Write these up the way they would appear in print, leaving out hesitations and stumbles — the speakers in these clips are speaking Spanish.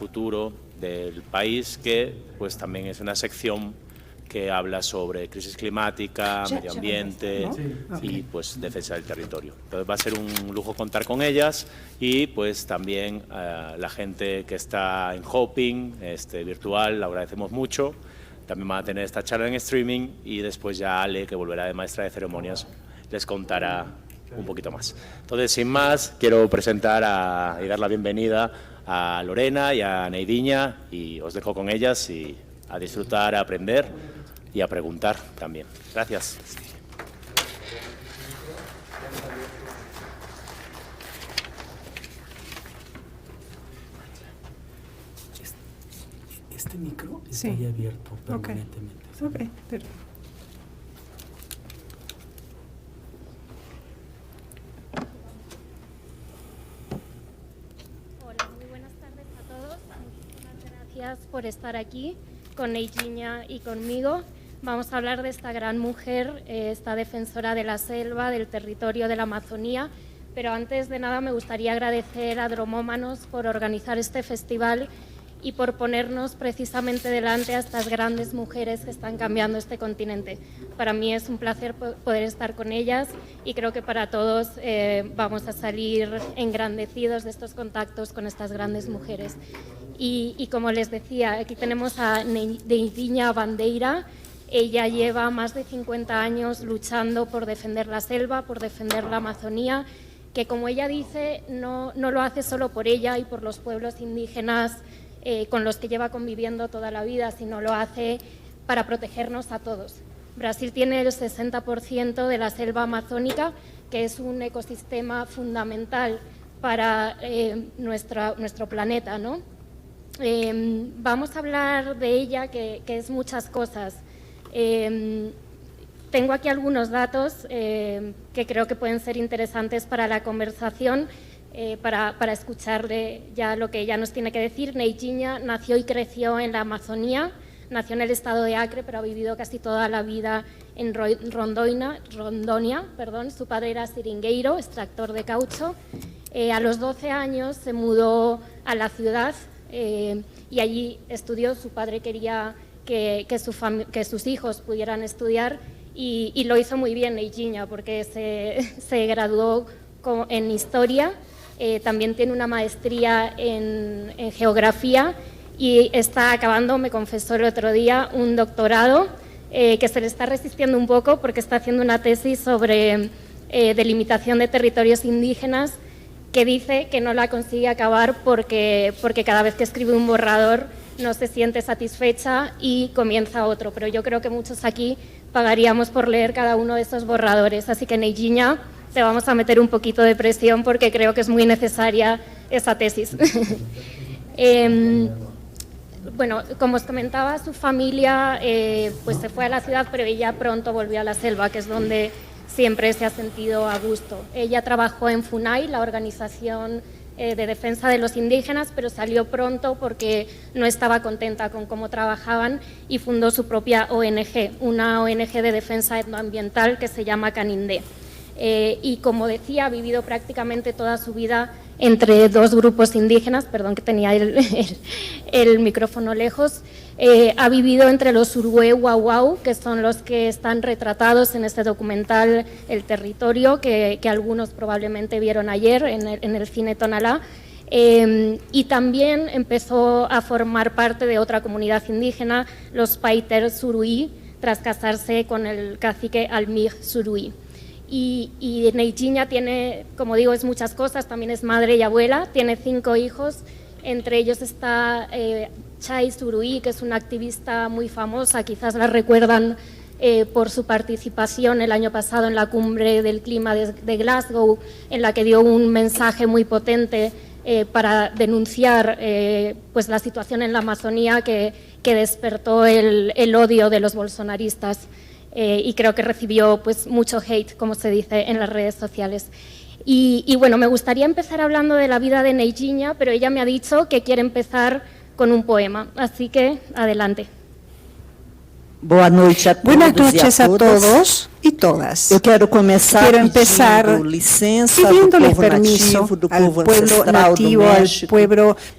futuro del país, que pues también es una sección que habla sobre crisis climática, medio ambiente, ¿no? Y pues defensa del territorio. Entonces va a ser un lujo contar con ellas y pues también la gente que está en Hoping virtual, la agradecemos mucho. También van a tener esta charla en streaming y después ya Ale, que volverá de maestra de ceremonias, les contará un poquito más. Entonces, sin más, quiero presentar y dar la bienvenida a Lorena y a Neidiña y os dejo con ellas y a disfrutar, a aprender y a preguntar también. Gracias. Este micro está ahí abierto permanentemente. Okay. Perfecto. Hola, muy buenas tardes a todos. Muchísimas gracias por estar aquí con Neidiña y conmigo. Vamos a hablar de esta gran mujer, esta defensora de la selva, del territorio de la Amazonía. Pero antes de nada me gustaría agradecer a Dromómanos por organizar este festival y por ponernos precisamente delante a estas grandes mujeres que están cambiando este continente. Para mí es un placer poder estar con ellas y creo que para todos vamos a salir engrandecidos de estos contactos con estas grandes mujeres. Y como les decía, aquí tenemos a Neidiña Bandeira. Ella lleva más de 50 años luchando por defender la selva, por defender la Amazonía, que como ella dice, no lo hace solo por ella y por los pueblos indígenas con los que lleva conviviendo toda la vida, sino lo hace para protegernos a todos. Brasil tiene el 60% de la selva amazónica, que es un ecosistema fundamental para nuestro planeta, ¿no? Vamos a hablar de ella, que es muchas cosas. Tengo aquí algunos datos que creo que pueden ser interesantes para la conversación, para escucharle ya lo que ella nos tiene que decir. Neidiña nació y creció en la Amazonía, nació en el estado de Acre, pero ha vivido casi toda la vida en Rondônia. Su padre era seringueiro, extractor de caucho. A los 12 años se mudó a la ciudad y allí estudió. Su padre quería que sus hijos pudieran estudiar y lo hizo muy bien Neidiña, porque se graduó en Historia. También tiene una maestría en Geografía y está acabando, me confesó el otro día, un doctorado que se le está resistiendo un poco porque está haciendo una tesis sobre delimitación de territorios indígenas, que dice que no la consigue acabar porque cada vez que escribe un borrador no se siente satisfecha y comienza otro. Pero yo creo que muchos aquí pagaríamos por leer cada uno de esos borradores. Así que, Neidiña, te vamos a meter un poquito de presión porque creo que es muy necesaria esa tesis. Bueno, como os comentaba, su familia pues se fue a la ciudad, pero ella pronto volvió a la selva, que es donde siempre se ha sentido a gusto. Ella trabajó en FUNAI, la organización de defensa de los indígenas, pero salió pronto porque no estaba contenta con cómo trabajaban y fundó su propia ONG, una ONG de defensa etnoambiental que se llama Canindé. Y como decía, ha vivido prácticamente toda su vida entre dos grupos indígenas, perdón que tenía el micrófono lejos. Ha vivido entre los Urué Wauwau, que son los que están retratados en este documental El Territorio, que algunos probablemente vieron ayer en el cine Tonalá, y también empezó a formar parte de otra comunidad indígena, los Paiter Suruí, tras casarse con el cacique Almir Suruí. Y Neidiña tiene, como digo, es muchas cosas, también es madre y abuela, tiene 5 hijos, entre ellos está Chai Suruí, que es una activista muy famosa, quizás la recuerdan por su participación el año pasado en la cumbre del clima de Glasgow, en la que dio un mensaje muy potente para denunciar pues la situación en la Amazonía que despertó el odio de los bolsonaristas. Y creo que recibió pues mucho hate, como se dice en las redes sociales. Y bueno, me gustaría empezar hablando de la vida de Neidiña, pero ella me ha dicho que quiere empezar con un poema, así que adelante. Boa noite a todos Buenas e a noches a todas. todos y todas. Eu quero começar Quiero empezar pedindo licença do pidiéndoles povo permiso nativo, do al povo pueblo ancestral do nativo, al México,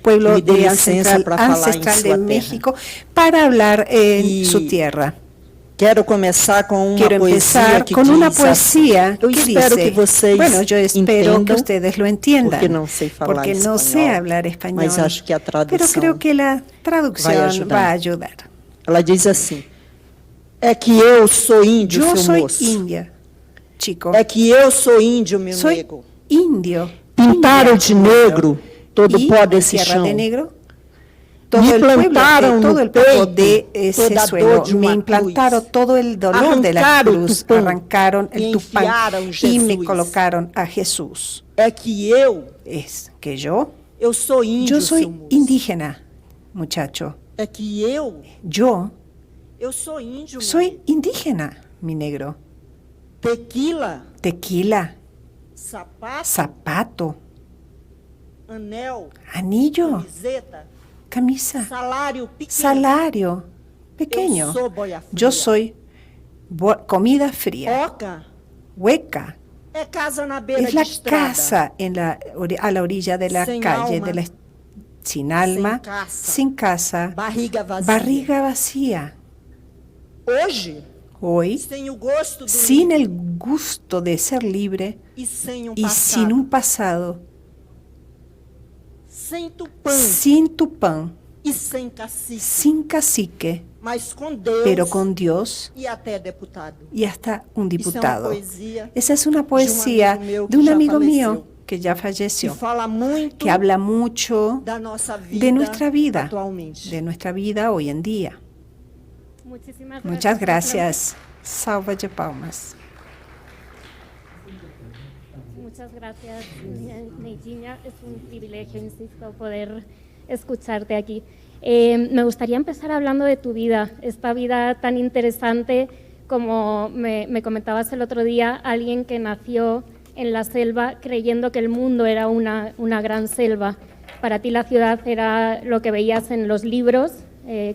pueblo me dê de licença para falar em ancestral sua de terra. México para hablar en Y su tierra. Quero começar com uma Quiero poesia empezar que con diz una assim. poesía Eu que espero dice, que vocês bueno, yo espero que entendam, ustedes lo entiendan, porque não sei falar porque no sé espanhol, hablar español, mas acho que a pero tradução creo que la traducción ajudar. va a ayudar. Ela diz assim: é que eu sou índio, Yo seu soy moço. india, chico. É que eu sou índio, meu Soy nego. indio. Pintaram india, de negro todo y o pó desse tierra chão. de negro. Me plantaram Todo no el pueblo de peito ese toda a suelo, dor de me uma implantaron cruz. todo el dolor de la Arrancaram o cruz, tupã arrancaron e el tupán enfiaram y me Jesus. colocaron a Jesús. É que eu Es que yo sou índio, soy seu moço. indígena, muchacho. É que eu sou índio, meu Soy nego. indígena, mi negro. Tequila, Tequila, sapato, zapato, anel, anillo, camiseta, camisa, salário pequeno. salario pequeño. Eu sou boia fria. Yo soy comida fría, Oca hueca. é casa na beira Es la de estrada. casa a la orilla de la Sin calle, alma, sin alma, casa, sin casa, barriga vazia. barriga vacía. Hoje, Hoy, sem o gosto do sin livre el gusto de ser libre e sem y sin passado, un pasado, sem tupã sin Tupán, e sem cacique, sin cacique, mas com Deus pero con Dios e até deputado. y hasta un Isso é uma diputado. poesia Esa es una poesía amigo meu de un que já amigo mío faleceu. que ya que falleció, fala muito que habla mucho da nossa vida, de nuestra vida, atualmente. de nuestra vida hoy en día. Muchísimas Muchas por gracias. Salva de palmas. Muchas gracias, Neidinha. Es un privilegio, insisto, poder escucharte aquí. Me gustaría empezar hablando de tu vida, esta vida tan interesante como me comentabas el otro día, alguien que nació en la selva creyendo que el mundo era una gran selva. Para ti la ciudad era lo que veías en los libros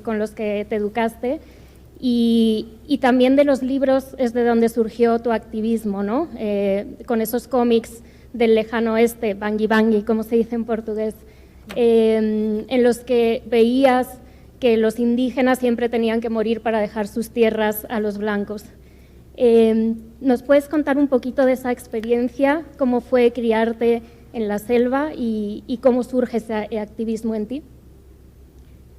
con los que te educaste. Y también de los libros es de donde surgió tu activismo, ¿no? Con esos cómics del lejano oeste, Bangui Bangui, como se dice en portugués, en los que veías que los indígenas siempre tenían que morir para dejar sus tierras a los blancos. ¿Nos puedes contar un poquito de esa experiencia? ¿Cómo fue criarte en la selva y cómo surge ese activismo en ti?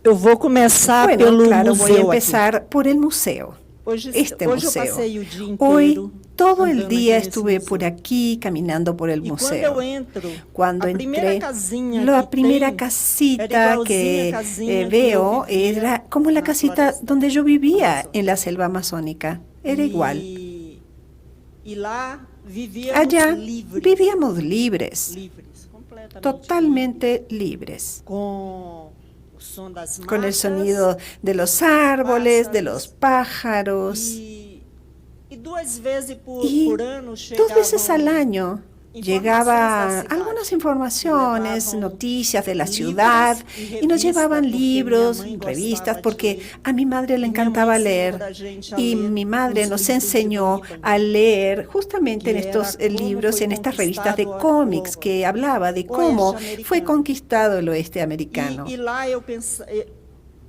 Eu vou começar Bueno, pelo claro, voy a museu empezar por el museo. Hoje Este hoje eu museo. passei o dia inteiro Hoy, todo el andando día aqui nesse estuve museu. por aquí, caminando por el E quando museo. eu entro, Cuando a primeira entré, casinha la que primera tem casita era igualzinha que a casinha que veo eu vivia era como la na casita floresta donde yo vivía amazônica. en la selva amazónica. Era igual. E lá vivíamos Allá livres. vivíamos libres, Livres, completamente totalmente libres, com o som das con el matas sonido de los árboles, de los pájaros. e duas vezes por Y ano 2 veces al chegavam año llegaba algunas informaciones, noticias de la ciudad y nos llevaban libros, revistas, porque a mi madre le encantaba leer y mi madre nos enseñó a leer justamente en estos libros, en estas revistas de cómics que hablaba de cómo fue conquistado el oeste americano. E lá eu pensei,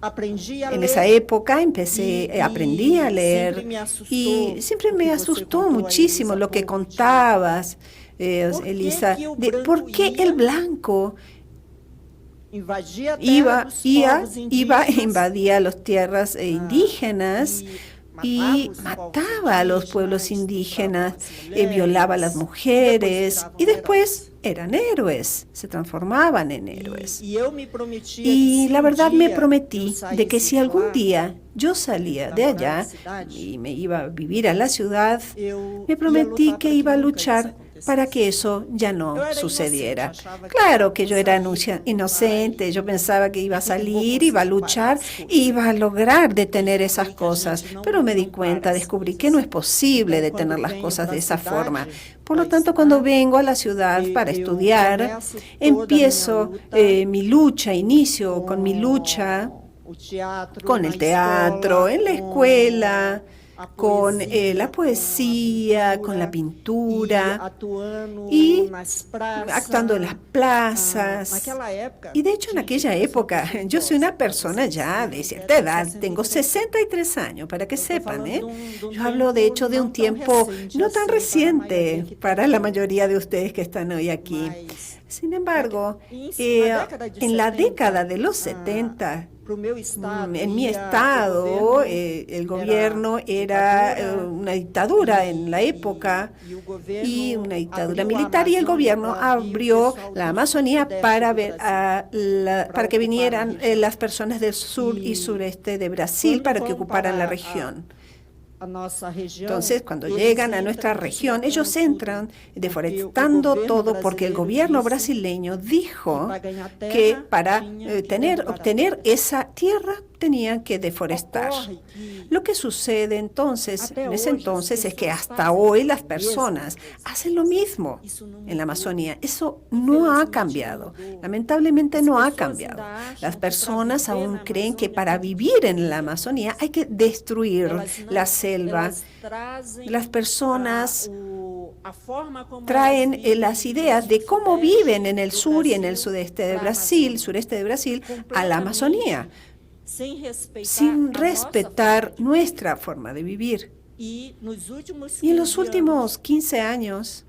aprendi a En ler. esa época aprendí a leer y siempre me asustó muchísimo lo que contabas, Elisa, de por qué el blanco invadia a terra iba, dos ia, povos iba e indígenas, invadía las tierras indígenas y mataba a los pueblos indígenas, violaba a las mujeres y después eran héroes, se transformaban en héroes. E eu me prometia que Y se la verdad me dia prometí eu de que saísse si algún lá, día yo salía de allá y me iba a vivir a la ciudad, eu me ia prometí lutar que para iba a nunca luchar isso acontecesse. para que eso ya no Yo era sucediera. inocente, achaba que Claro que yo era salir, inocente, yo pensaba que iba a salir, poco iba a se luchar, para, iba a lograr detener esas que a cosas, gente no- pero me di no cuenta, para as descubrí coisas. que no es posible Então, detener quando las venho cosas pra de esa cidade, forma. Por pra lo tanto, cuando estudar, vengo a la ciudad para eu estudiar, começo toda a empiezo minha luta mi lucha, inicio con mi lucha con el teatro, en la escuela, con la poesía, con la pintura y actuando en las plazas. Y de hecho en aquella época, yo soy una persona ya de cierta edad, tengo 63 años, para que sepan, ¿eh? Yo hablo de hecho de un tiempo no tan reciente para la mayoría de ustedes que están hoy aquí. Sin embargo, en la década de los 70, en mi estado, el gobierno era una dictadura en la época y una dictadura militar, y el gobierno abrió la Amazonía para que vinieran las personas del sur y sureste de Brasil para que ocuparan la región. Entonces, cuando llegan a nuestra región, ellos entran deforestando todo porque el gobierno brasileño dijo que para obtener esa tierra tenían que deforestar. Lo que sucede entonces, en ese entonces, es que hasta hoy las personas hacen lo mismo en la Amazonía. Eso no ha cambiado. Lamentablemente no ha cambiado. Las personas aún creen que para vivir en la Amazonía hay que destruir la selva. Las personas traen las ideas de cómo viven en el sur y en el sureste de Brasil, a la Amazonía, sin respetar nuestra forma de vivir. Y en los últimos 15 años,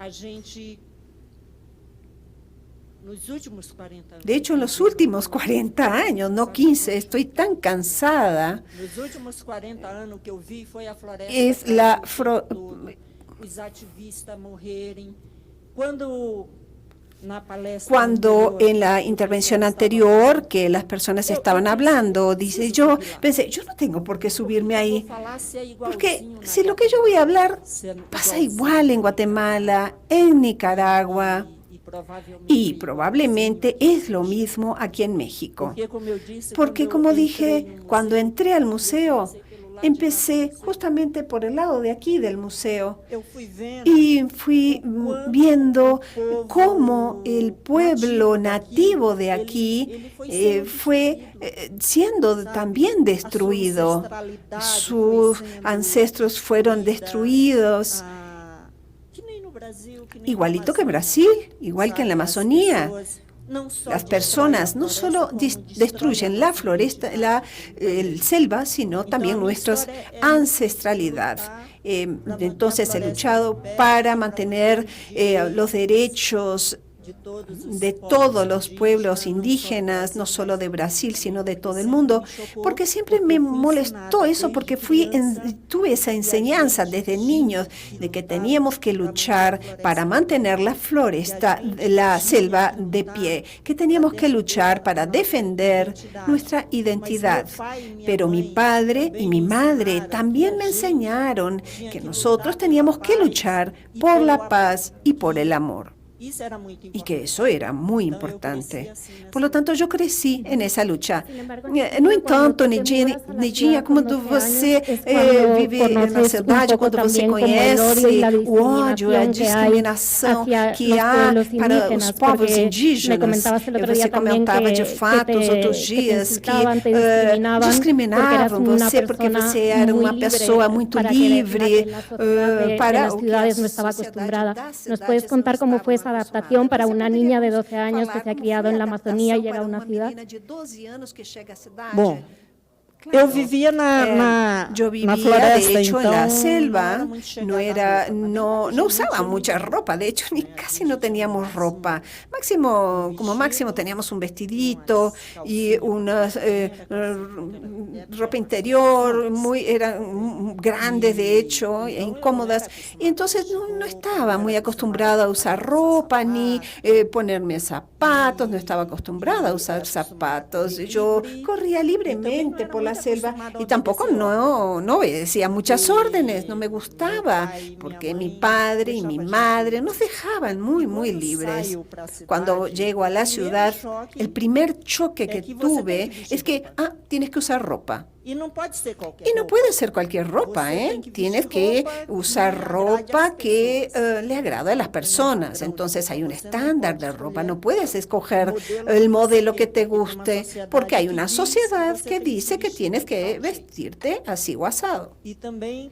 de hecho en los últimos 40 años, no 15, estoy tan cansada, es cuando en la intervención anterior que las personas estaban hablando, yo pensé, yo no tengo por qué subirme ahí, porque si lo que yo voy a hablar pasa igual en Guatemala, en Nicaragua, y probablemente es lo mismo aquí en México. Porque como dije, cuando entré al museo, empecé justamente por el lado de aquí del museo y fui viendo cómo el pueblo nativo de aquí fue siendo también destruido. Sus ancestros fueron destruidos. Igualito que Brasil, igual que en la Amazonía. Las personas no solo destruyen la floresta, la selva, sino también nuestra ancestralidad. Entonces he luchado para mantener los derechos de todos los pueblos indígenas, no solo de Brasil, sino de todo el mundo, porque siempre me molestó eso, porque tuve esa enseñanza desde niños de que teníamos que luchar para mantener la floresta, la selva de pie, que teníamos que luchar para defender nuestra identidad. Pero mi padre y mi madre también me enseñaron que nosotros teníamos que luchar por la paz y por el amor. Y que eso era muy importante. Por lo tanto, yo crecí en esa lucha. No entanto, Neidinha, quando você vive na cidade, quando você conhece o ódio e a discriminação que há para os povos indígenas, você comentava de fato os outros dias que discriminavam você porque você era uma pessoa muito livre para o que a sociedade ¿Nos puedes contar cómo fue esa adaptación para una niña de 12 años que se ha criado en la Amazonía y llega a una ciudad? Bom, eu vivia na floresta, de hecho, então, en la selva, no usaba mucha ropa, de hecho, casi no teníamos ropa. Como máximo teníamos un vestidito y una ropa interior, eran grandes, de hecho, e incómodas. Y entonces no estaba muy acostumbrada a usar ropa, ni ponerme zapatos, no estaba acostumbrada a usar zapatos. Yo corría libremente por la selva y tampoco no obedecía muchas órdenes, no me gustaba, porque mi padre y mi madre nos dejaban muy libres. Cuando llego a la ciudad, el primer choque que tuve es que tienes que usar ropa. Y no puede ser cualquier ropa, ¿eh? Tienes que usar ropa que le agrada a las personas. Entonces hay un estándar de ropa. No puedes escoger el modelo que te guste porque hay una sociedad que dice que tienes que vestirte así o asado. Y también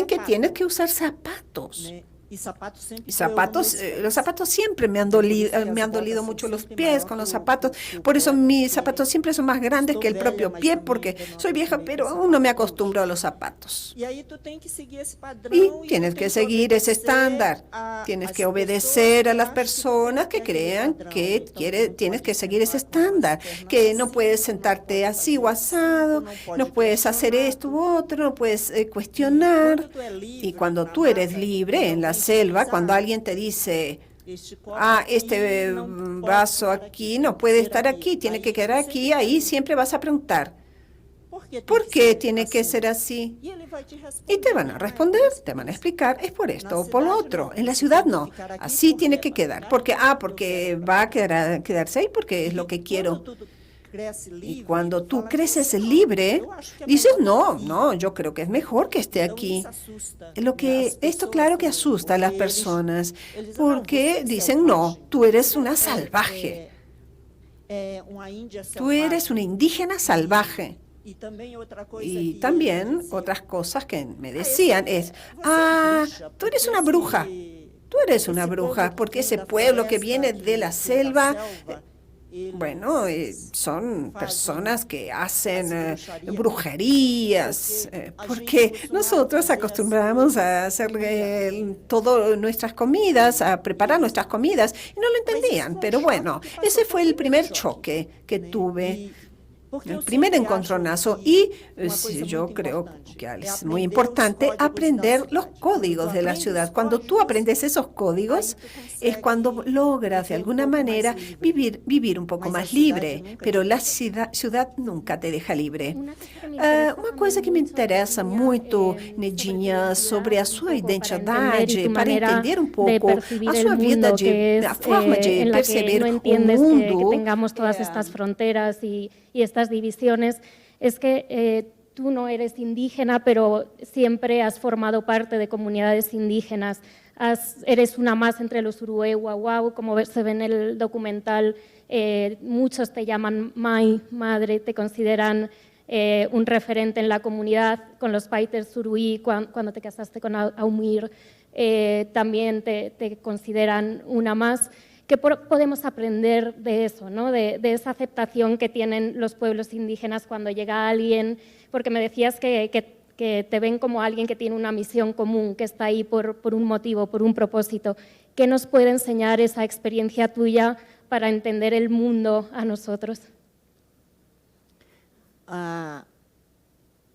que tienes que usar zapatos. Los zapatos siempre me han dolido mucho los pies con los zapatos. Por eso mis zapatos siempre son más grandes que el propio pie, porque soy vieja, pero aún no me acostumbro a los zapatos. Y tienes que seguir ese estándar. Tienes que obedecer a las personas que crean que tienes que seguir ese estándar, que no puedes sentarte así o asado, no puedes hacer esto u otro, no puedes cuestionar. Y cuando tú eres libre en la selva, cuando alguien te dice, este vaso aquí no puede estar aquí, tiene que quedar aquí, ahí siempre vas a preguntar, ¿por qué tiene que ser así? Y te van a responder, te van a explicar, es por esto o por lo otro. En la ciudad no, así tiene que quedar, porque va a quedarse ahí porque es lo que quiero. Y cuando tú creces libre, dices, no, yo creo que es mejor que esté aquí. Esto claro que asusta a las personas, porque dicen, no, tú eres una salvaje. Tú eres una indígena salvaje. Y también otras cosas que me decían es, tú eres una bruja. Tú eres una bruja, porque ese pueblo que viene de la selva... Bueno, son personas que hacen brujerías, porque nosotros acostumbramos a hacer todas nuestras comidas, a preparar nuestras comidas, y no lo entendían. Pero bueno, ese fue el primer choque que tuve. El primer encontronazo, y yo creo que es muy importante aprender los códigos de la ciudad. Cuando tú aprendes esos códigos, es cuando logras de alguna manera vivir un poco más libre, pero la ciudad nunca te deja libre. Uma coisa que me interessa muito, Nedinha, sobre a sua identidade, para entender un poco a sua vida, a forma de perceber o mundo. Que tengamos todas estas fronteras y estas divisiones, es que tú no eres indígena, pero siempre has formado parte de comunidades indígenas. Eres una más entre los Urué, Guauau, como se ve en el documental. Muchos te llaman Mai, madre, te consideran un referente en la comunidad. Con los Paiters Suruí, cuando te casaste con Aumir, también te consideran una más. ¿Qué podemos aprender de eso, ¿no? de esa aceptación que tienen los pueblos indígenas cuando llega alguien? Porque me decías que te ven como alguien que tiene una misión común, que está ahí por un motivo, por un propósito. ¿Qué nos puede enseñar esa experiencia tuya para entender el mundo a nosotros?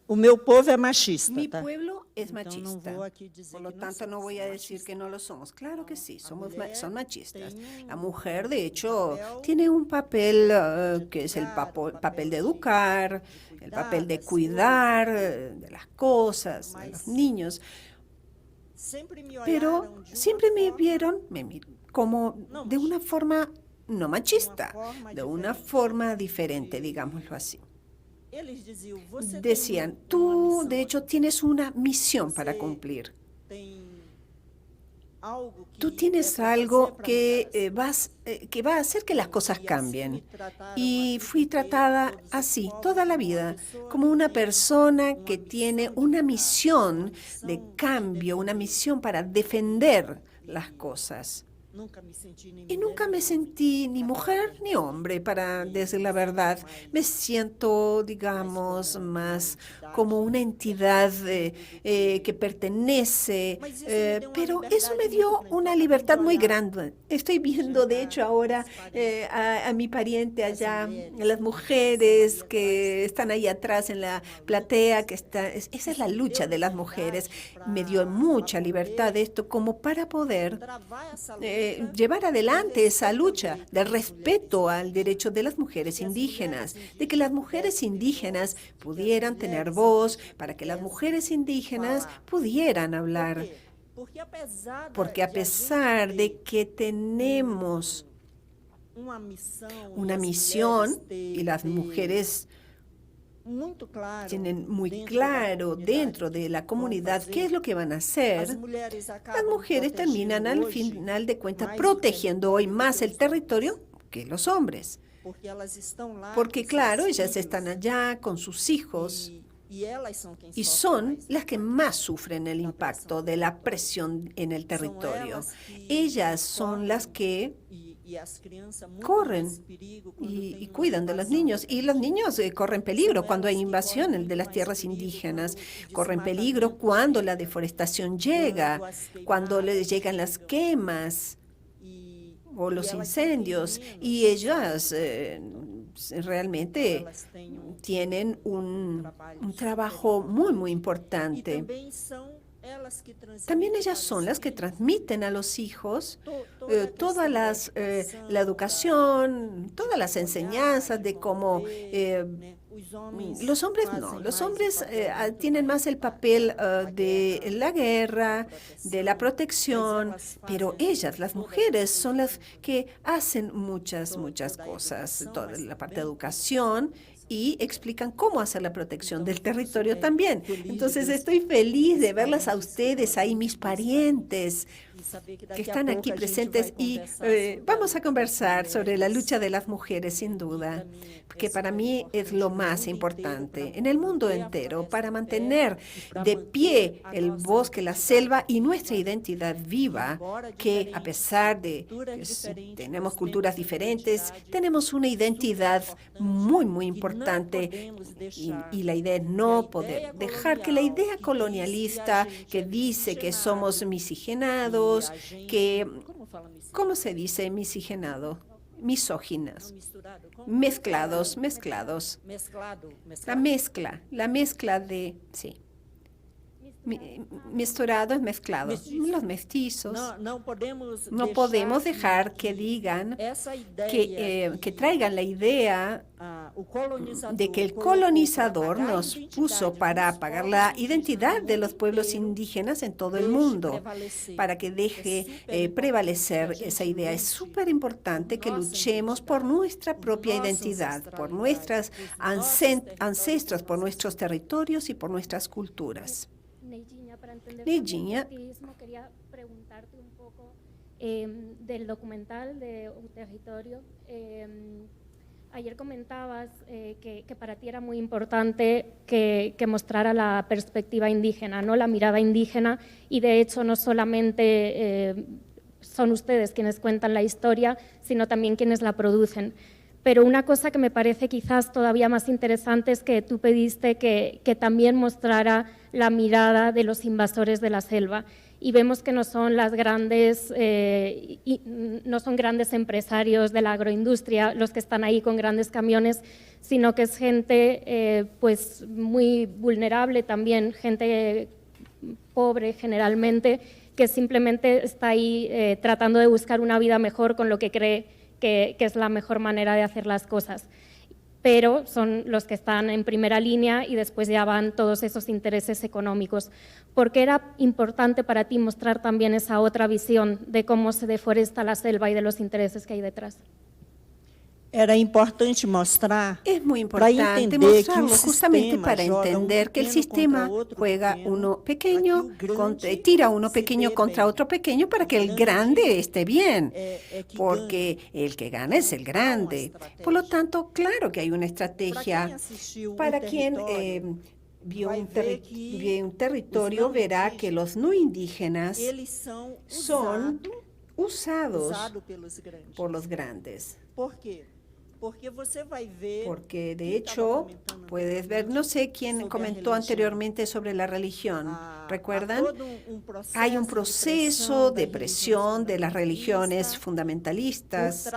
O meu povo é machista. Mi pueblo es machista. Por lo tanto, no voy a decir que no lo somos. Claro que sí, son machistas. La mujer, de hecho, tiene un papel que es el papel de educar, el papel de cuidar de las cosas, de los niños. Pero siempre me vieron como de una forma no machista, de una forma diferente, digámoslo así. Decían, tú de hecho tienes una misión para cumplir. Tú tienes algo que va a hacer que las cosas cambien. Y fui tratada así toda la vida, como una persona que tiene una misión de cambio, una misión para defender las cosas. Y nunca me sentí ni mujer ni hombre, para decir la verdad. Me siento, digamos, más como una entidad que pertenece, pero eso me dio una libertad muy grande. Estoy viendo, de hecho, ahora a mi pariente allá, las mujeres que están ahí atrás en la platea, esa es la lucha de las mujeres. Me dio mucha libertad esto como para poder llevar adelante esa lucha del respeto al derecho de las mujeres indígenas, de que las mujeres indígenas pudieran tener voz, para que las mujeres indígenas pudieran hablar. Porque a pesar de que tenemos una misión y las mujeres tienen muy claro dentro de la comunidad qué es lo que van a hacer, las mujeres terminan al final de cuentas protegiendo hoy más el territorio que los hombres. Porque claro, ellas están allá con sus hijos y son las que más sufren el impacto de la presión en el territorio. Ellas son las que corren y cuidan de los niños. Y los niños corren peligro cuando hay invasión de las tierras indígenas. Corren peligro cuando la deforestación llega, cuando les llegan las quemas o los incendios. Y ellas realmente tienen un trabajo muy, muy importante. También ellas son las que transmiten a los hijos toda la educación, todas las enseñanzas de cómo los hombres no. Los hombres tienen más el papel de la guerra, de la protección, pero ellas, las mujeres, son las que hacen muchas cosas, toda la parte de educación, y explican cómo hacer la protección del territorio también. Entonces, estoy feliz de verlas a ustedes, ahí mis parientes que están aquí presentes, y vamos a conversar sobre la lucha de las mujeres, sin duda, que para mí es lo más importante en el mundo entero, para mantener de pie el bosque, la selva y nuestra identidad viva, que a pesar de que tenemos culturas diferentes, tenemos una identidad muy, muy importante, y la idea es no poder dejar que la idea colonialista que dice que somos miscigenados, que, ¿cómo se dice miscigenado? Misóginas, mezclados. La mezcla de, sí. Mezclado es mezclado. Los mestizos. No podemos dejar que digan, que traigan la idea de que el colonizador nos puso para apagar la identidad de los pueblos indígenas en todo el mundo, para que deje prevalecer esa idea. Es súper importante que luchemos por nuestra propia identidad, por nuestros ancestros, por nuestros territorios y por nuestras culturas. Para entender Neidinha, el activismo, quería preguntarte un poco del documental de Un Territorio. Ayer comentabas que para ti era muy importante que mostrara la perspectiva indígena, ¿no? La mirada indígena, y de hecho no solamente son ustedes quienes cuentan la historia, sino también quienes la producen. Pero una cosa que me parece quizás todavía más interesante es que tú pediste que también mostrara la mirada de los invasores de la selva, y vemos que no son grandes empresarios de la agroindustria los que están ahí con grandes camiones, sino que es gente pues muy vulnerable también, gente pobre generalmente, que simplemente está ahí tratando de buscar una vida mejor con lo que cree que es la mejor manera de hacer las cosas. Pero son los que están en primera línea, y después ya van todos esos intereses económicos. ¿Por qué era importante para ti mostrar también esa otra visión de cómo se deforesta la selva y de los intereses que hay detrás? Era importante mostrar. Es muy importante mostrarlo justamente para entender que el sistema juega uno pequeño, tira uno pequeño contra otro pequeño para que el grande esté bien, porque el que gana es el grande. Por lo tanto, claro que hay una estrategia. Para quien vio un territorio, verá que los no indígenas son usados por los grandes. ¿Por qué? Porque de hecho puedes ver, no sé quién comentó anteriormente sobre la religión, ¿recuerdan? Hay un proceso de presión de las religiones fundamentalistas.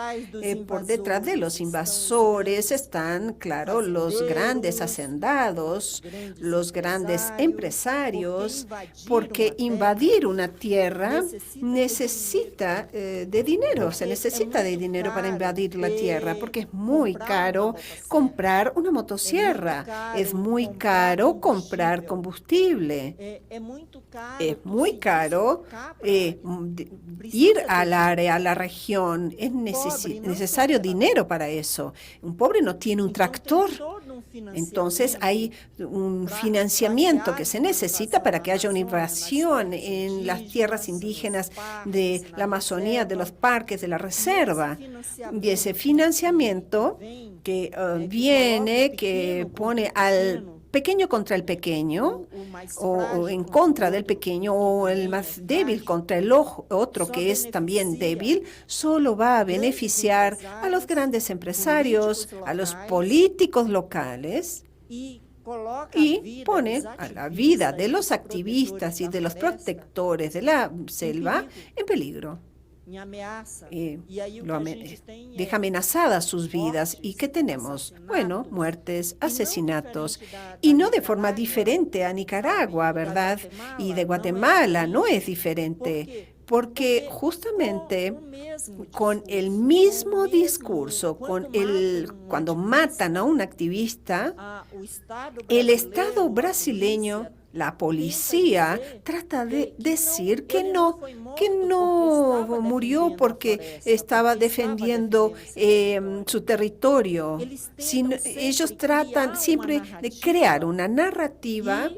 Por detrás de los invasores están, claro, los grandes hacendados, los grandes empresarios, porque invadir una tierra necesita de dinero, se necesita de dinero para invadir la tierra, porque es es muy caro comprar una motosierra, es muy caro comprar combustible, es muy caro ir al área, a la región, es necesario dinero para eso. Un pobre no tiene un tractor. Entonces hay un financiamiento que se necesita para que haya una inversión en las tierras indígenas de la Amazonía, de los parques, de la reserva. Y ese financiamiento que viene, que pone al pequeño contra el pequeño, o en contra del pequeño, o el más débil contra el otro que es también débil, solo va a beneficiar a los grandes empresarios, a los políticos locales, y pone a la vida de los activistas y de los protectores de la selva en peligro. Deja amenazadas sus vidas. ¿Y qué tenemos? Bueno, muertes, asesinatos, y no de forma diferente a Nicaragua, ¿verdad? Y de Guatemala no es diferente, porque justamente con el mismo discurso, cuando matan a un activista, el Estado brasileño, la policía, trata de decir que no murió porque estaba defendiendo su territorio. Ellos tratan siempre de crear una narrativa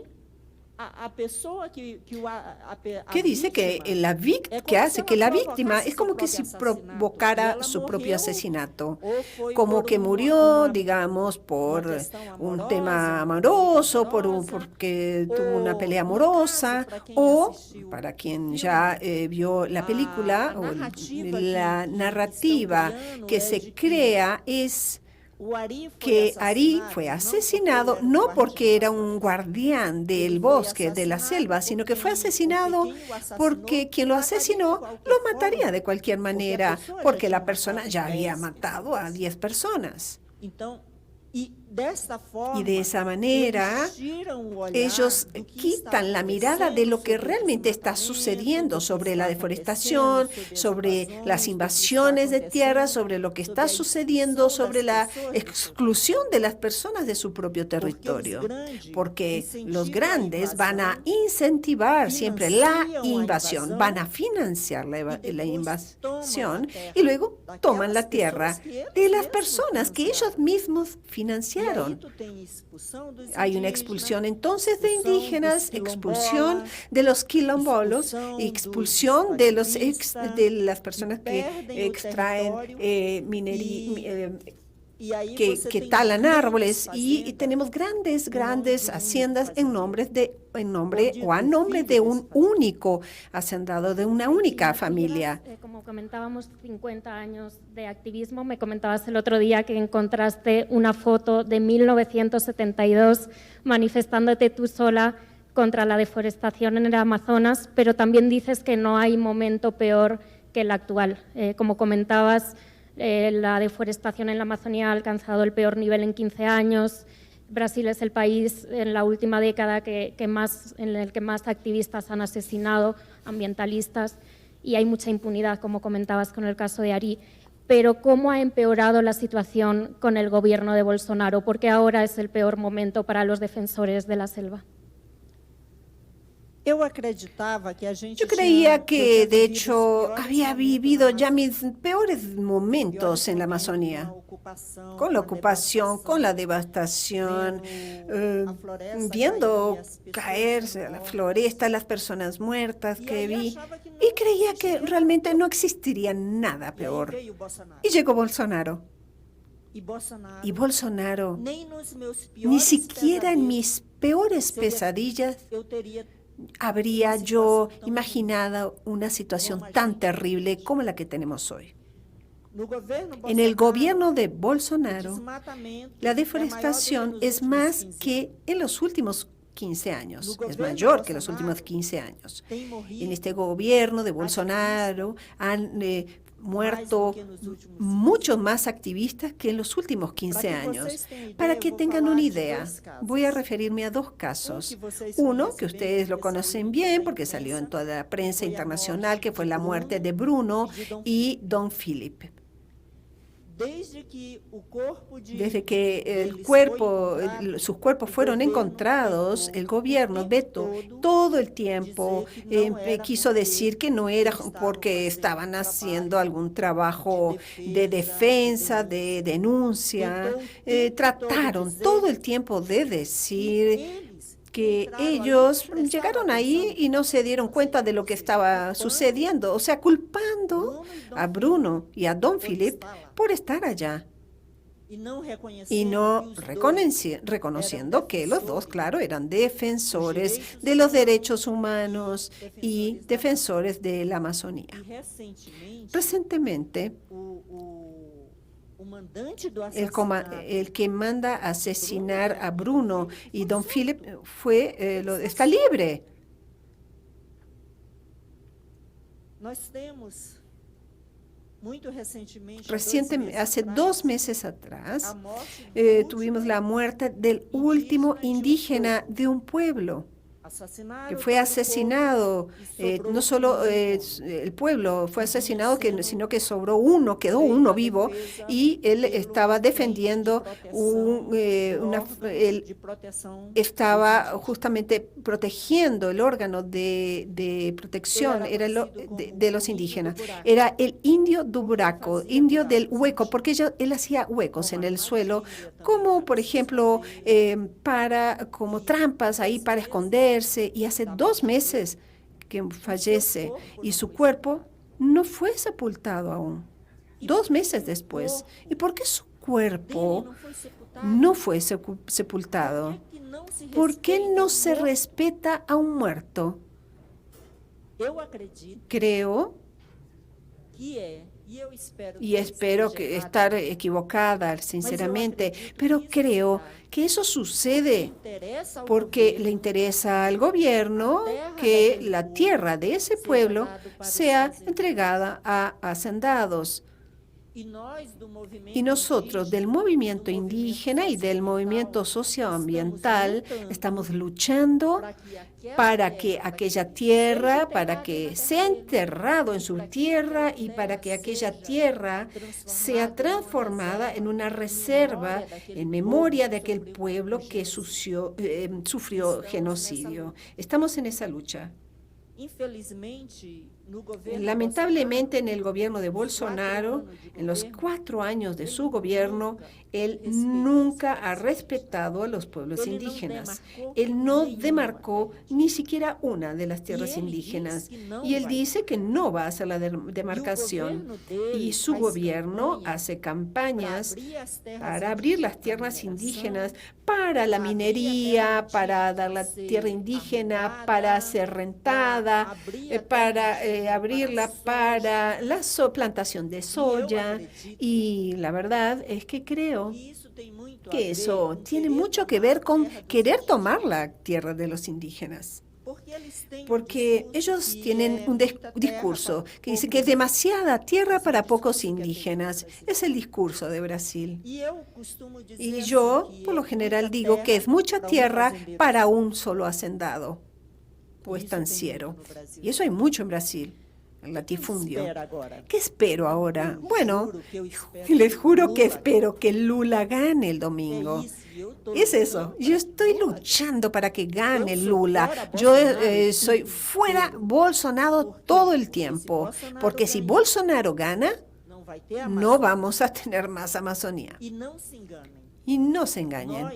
que dice que hace que la víctima es como que si provocara su propio asesinato, como que murió, digamos, por un tema amoroso, porque tuvo una pelea amorosa, o para quien ya vio la película, o la narrativa que se crea es que Ari fue asesinado no porque era un guardián del bosque, de la selva, sino que fue asesinado porque quien lo asesinó lo mataría de cualquier manera, porque la persona ya había matado a 10 personas. Y de esa manera, ellos quitan la mirada de lo que realmente está sucediendo sobre la deforestación, sobre las invasiones de tierra, sobre lo que está sucediendo, sobre la exclusión de las personas de su propio territorio. Porque los grandes van a incentivar siempre la invasión, van a financiar la invasión y luego toman la tierra de las personas que ellos mismos financiaron. Hay una expulsión entonces de indígenas, expulsión de los quilombolos, expulsión de las personas que extraen minería, que talan árboles, y tenemos grandes haciendas a nombre de un único hacendado, de una única familia. Como comentábamos, 50 años de activismo. Me comentabas el otro día que encontraste una foto de 1972 manifestándote tú sola contra la deforestación en el Amazonas, pero también dices que no hay momento peor que el actual. Como comentabas, la deforestación en la Amazonía ha alcanzado el peor nivel en 15 años. Brasil es el país en la última década en el que más activistas han asesinado, ambientalistas, y hay mucha impunidad, como comentabas con el caso de Ari. Pero ¿cómo ha empeorado la situación con el gobierno de Bolsonaro? ¿Por qué ahora es el peor momento para los defensores de la selva? Yo creía que, de hecho, había vivido ya mis peores momentos en la Amazonía, con la ocupación, con la devastación, viendo caerse la floresta, las personas muertas que vi, y creía que realmente no existiría nada peor. Y llegó Bolsonaro. Y Bolsonaro, ni siquiera en mis peores pesadillas habría yo imaginado una situación tan terrible como la que tenemos hoy. En el gobierno de Bolsonaro, la deforestación es más que en los últimos 15 años, es mayor que los últimos 15 años. En este gobierno de Bolsonaro han muerto muchos más activistas que en los últimos 15 años. Para que tengan una idea, voy a referirme a 2 casos. Uno, que ustedes lo conocen bien porque salió en toda la prensa internacional, que fue la muerte de Bruno y Don Philip. Desde que sus cuerpos fueron encontrados, el gobierno vetó todo el tiempo, quiso decir que no era porque estaban haciendo algún trabajo de defensa, de denuncia. Trataron todo el tiempo de decir que ellos llegaron ahí y no se dieron cuenta de lo que estaba sucediendo, o sea, culpando a Bruno y a Dom Philip por estar allá y no reconociendo que los dos, claro, eran defensores de los derechos humanos y defensores de la Amazonía. Recientemente, el que manda a asesinar a Bruno y Dom Philip está libre. Recientemente, hace 2 meses atrás, tuvimos la muerte del último indígena de un pueblo, que fue asesinado. No solo el pueblo fue asesinado, sino que quedó uno vivo, y él estaba defendiendo, estaba justamente protegiendo el órgano de protección de los indígenas. Era el indio do buraco, indio del hueco, porque él hacía huecos en el suelo, como por ejemplo como trampas ahí para esconderse, y hace 2 meses que fallece y su cuerpo no fue sepultado aún. 2 meses después. ¿Y por qué su cuerpo no fue sepultado? ¿Por qué no se respeta a un muerto? Creo, y espero que estar equivocada, sinceramente, pero creo que eso sucede porque le interesa al gobierno que la tierra de ese pueblo sea entregada a hacendados. Y nosotros del movimiento indígena y del movimiento socioambiental estamos luchando para que aquella tierra, para que sea enterrado en su tierra y para que aquella tierra sea transformada en una reserva en memoria de aquel pueblo que sufrió genocidio. Estamos en esa lucha. Lamentablemente, en el gobierno de Bolsonaro, en los 4 años de su gobierno, él nunca ha respetado a los pueblos indígenas. Él no demarcó ni siquiera una de las tierras indígenas. Y él dice que no va a hacer la demarcación. Y su gobierno hace campañas para abrir las tierras indígenas para la minería, para dar la tierra indígena, para ser rentada, para abrirla para la plantación de soya. Y la verdad es que creo que eso tiene mucho que ver con querer tomar la tierra de los indígenas. Porque ellos tienen un discurso que dice que es demasiada tierra para pocos indígenas. Es el discurso de Brasil. Y yo, por lo general, digo que es mucha tierra para un solo hacendado o estanciero. Y eso hay mucho en Brasil. El latifundio. ¿Qué espero ahora? Bueno, les juro que espero que Lula gane el domingo. Es eso. Yo estoy luchando para que gane Lula. Yo soy fuera Bolsonaro todo el tiempo, porque si Bolsonaro gana, no vamos a tener más Amazonía. Y no se engañen.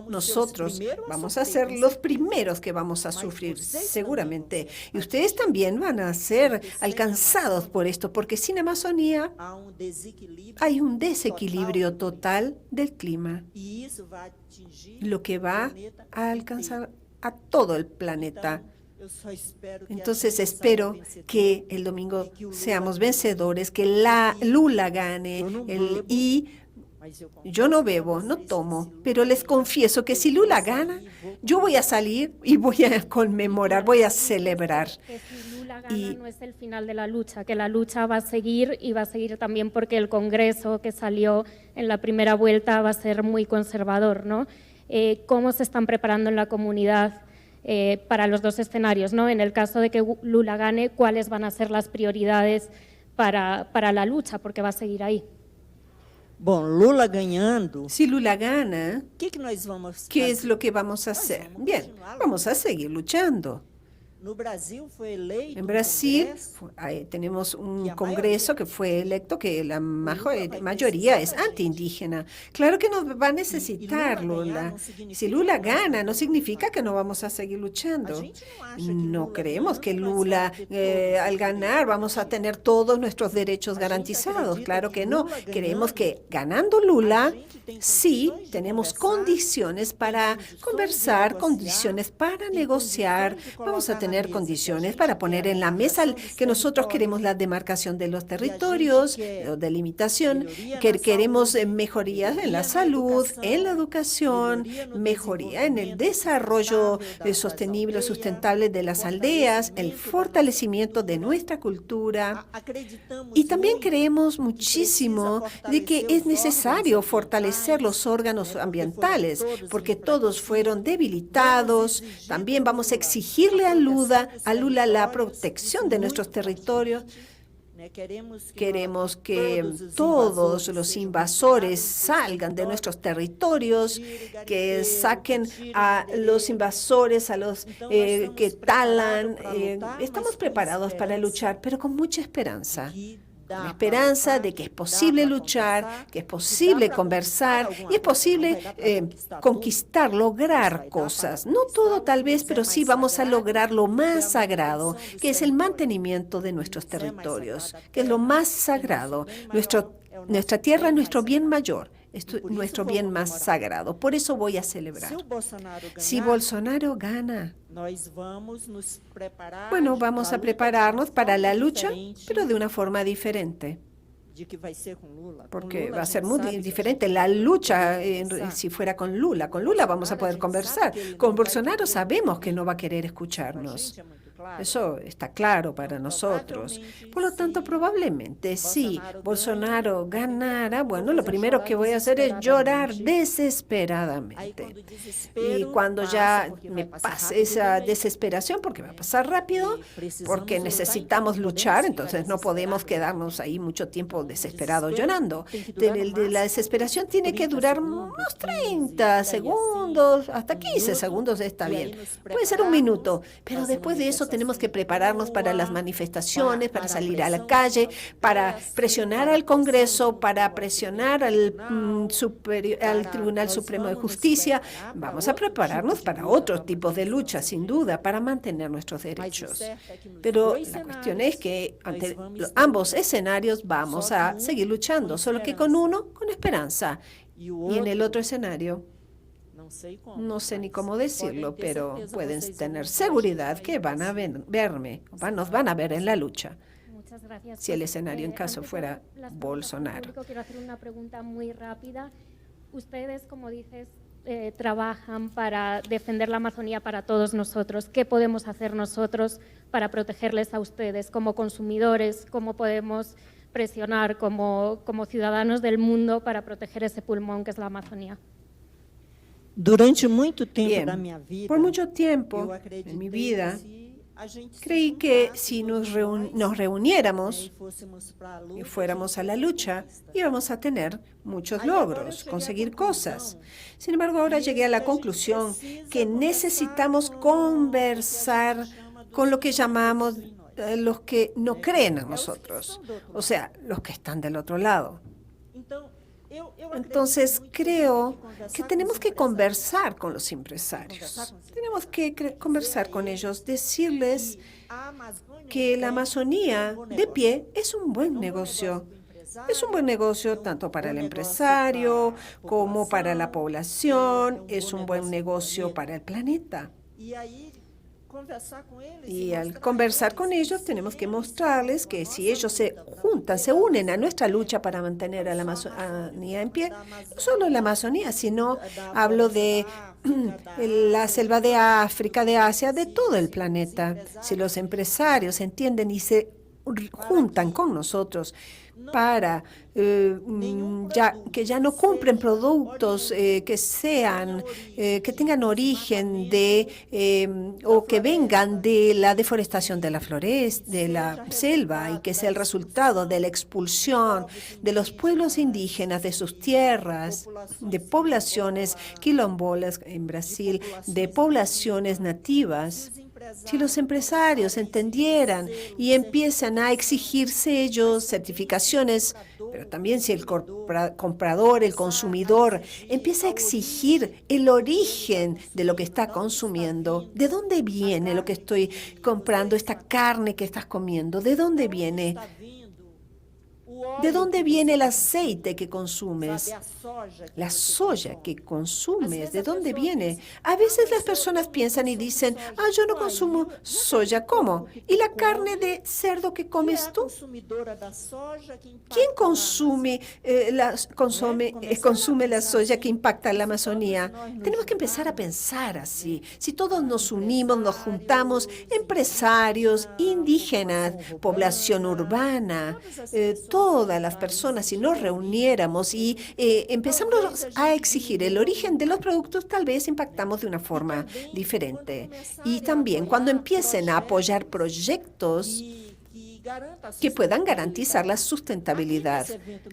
Nosotros vamos a ser los primeros que vamos a sufrir, seguramente. Y ustedes también van a ser alcanzados por esto, porque sin Amazonía hay un desequilibrio total del clima, lo que va a alcanzar a todo el planeta. Entonces espero que el domingo seamos vencedores, que Lula gane y yo no bebo, no tomo, pero les confieso que si Lula gana, yo voy a salir y voy a conmemorar, voy a celebrar. Que si Lula gana no es el final de la lucha, que la lucha va a seguir y va a seguir también porque el Congreso que salió en la primera vuelta va a ser muy conservador, ¿no? ¿Cómo se están preparando en la comunidad para los 2 escenarios, ¿no? En el caso de que Lula gane, ¿cuáles van a ser las prioridades para la lucha? Porque va a seguir ahí. Lula ganhando. Si Lula gana, nós ¿qué es lo que vamos a hacer? Bien, vamos a seguir luchando. En Brasil tenemos un Congreso que fue electo que la mayoría es antiindígena. Claro que nos va a necesitar Lula. Si Lula gana, no significa que no vamos a seguir luchando. No creemos que Lula, al ganar, vamos a tener todos nuestros derechos garantizados. Claro que no. Creemos que ganando Lula, sí, tenemos condiciones para conversar, condiciones para negociar. Vamos a tener condiciones para poner en la mesa que nosotros queremos la demarcación de los territorios, delimitación, que queremos mejorías en la salud, en la educación, mejoría en el desarrollo sostenible, sustentable de las aldeas, el fortalecimiento de nuestra cultura. Y también creemos muchísimo de que es necesario fortalecer los órganos ambientales, porque todos fueron debilitados. También vamos a exigirle a Lula la protección de nuestros territorios. Queremos que todos los invasores salgan de nuestros territorios, que saquen a los invasores, a los que talan. Estamos preparados para luchar, pero con mucha esperanza. Con esperanza de que es posible luchar, que es posible conversar y es posible conquistar, lograr cosas. No todo tal vez, pero sí vamos a lograr lo más sagrado, que es el mantenimiento de nuestros territorios, que es lo más sagrado. Nuestra tierra es nuestro bien mayor, nuestro bien más sagrado. Por eso voy a celebrar. Si Bolsonaro gana, bueno, vamos a prepararnos para la lucha, pero de una forma diferente. Porque va a ser muy diferente la lucha si fuera con Lula. Con Lula vamos a poder conversar. Con Bolsonaro sabemos que no va a querer escucharnos. Eso está claro para nosotros. Por lo tanto, probablemente si Bolsonaro ganara, bueno, lo primero que voy a hacer es llorar desesperadamente. Y cuando ya me pase esa desesperación, porque va a pasar rápido, porque necesitamos luchar, entonces no podemos quedarnos ahí mucho tiempo desesperados llorando. De la desesperación tiene que durar unos 30 segundos, hasta 15 segundos está bien. Puede ser un minuto, pero después de eso tenemos que prepararnos para las manifestaciones, para salir a la calle, para presionar al Congreso, para presionar al Tribunal Supremo de Justicia. Vamos a prepararnos para otros tipos de lucha, sin duda, para mantener nuestros derechos. Pero la cuestión es que ante ambos escenarios vamos a seguir luchando, solo que con uno, con esperanza, y en el otro escenario, no sé ni cómo decirlo, pero pueden tener seguridad que van a verme, nos van a ver en la lucha. Muchas gracias. Si el escenario en caso fuera Bolsonaro. Quiero hacer una pregunta muy rápida. Ustedes, como dices, trabajan para defender la Amazonía para todos nosotros. ¿Qué podemos hacer nosotros para protegerles a ustedes como consumidores? ¿Cómo podemos presionar como ciudadanos del mundo para proteger ese pulmón que es la Amazonía? Durante muito tempo Bien, da minha vida, por mucho tiempo en mi vida, creí que si nos reuniéramos y fuéramos a la lucha, íbamos a tener muchos logros, conseguir cosas. Sin embargo, ahora llegué a la conclusión que necesitamos conversar con lo que llamamos los que no creen en nosotros, o sea, los que están del otro lado. Entonces, creo que tenemos que conversar con los empresarios. Tenemos que conversar con ellos, decirles que la Amazonía de pie es un buen negocio. Es un buen negocio tanto para el empresario como para la población. Es un buen negocio para el planeta. Y al conversar con ellos tenemos que mostrarles que si ellos se juntan, se unen a nuestra lucha para mantener a la Amazonía en pie, no solo la Amazonía, sino hablo de la selva de África, de Asia, de todo el planeta. Si los empresarios entienden y se juntan con nosotros para que ya no cumplen productos que tengan origen o que vengan de la deforestación de la floresta, de la selva, y que sea el resultado de la expulsión de los pueblos indígenas de sus tierras, de poblaciones quilombolas en Brasil, de poblaciones nativas. Si los empresarios entendieran y empiezan a exigir sellos, certificaciones, pero también si el comprador, el consumidor, empieza a exigir el origen de lo que está consumiendo, ¿de dónde viene lo que estoy comprando, esta carne que estás comiendo? ¿De dónde viene? ¿De dónde viene el aceite que consumes? La soya que consumes, ¿de dónde viene? A veces las personas piensan y dicen, yo no consumo soya, ¿cómo? ¿Y la carne de cerdo que comes tú? ¿Quién consume la soya que impacta en la Amazonía? Tenemos que empezar a pensar así. Si todos nos unimos, nos juntamos, empresarios, indígenas, población urbana, todas las personas, si nos reuniéramos y empezamos a exigir el origen de los productos, tal vez impactamos de una forma diferente. Y también cuando empiecen a apoyar proyectos que puedan garantizar la sustentabilidad.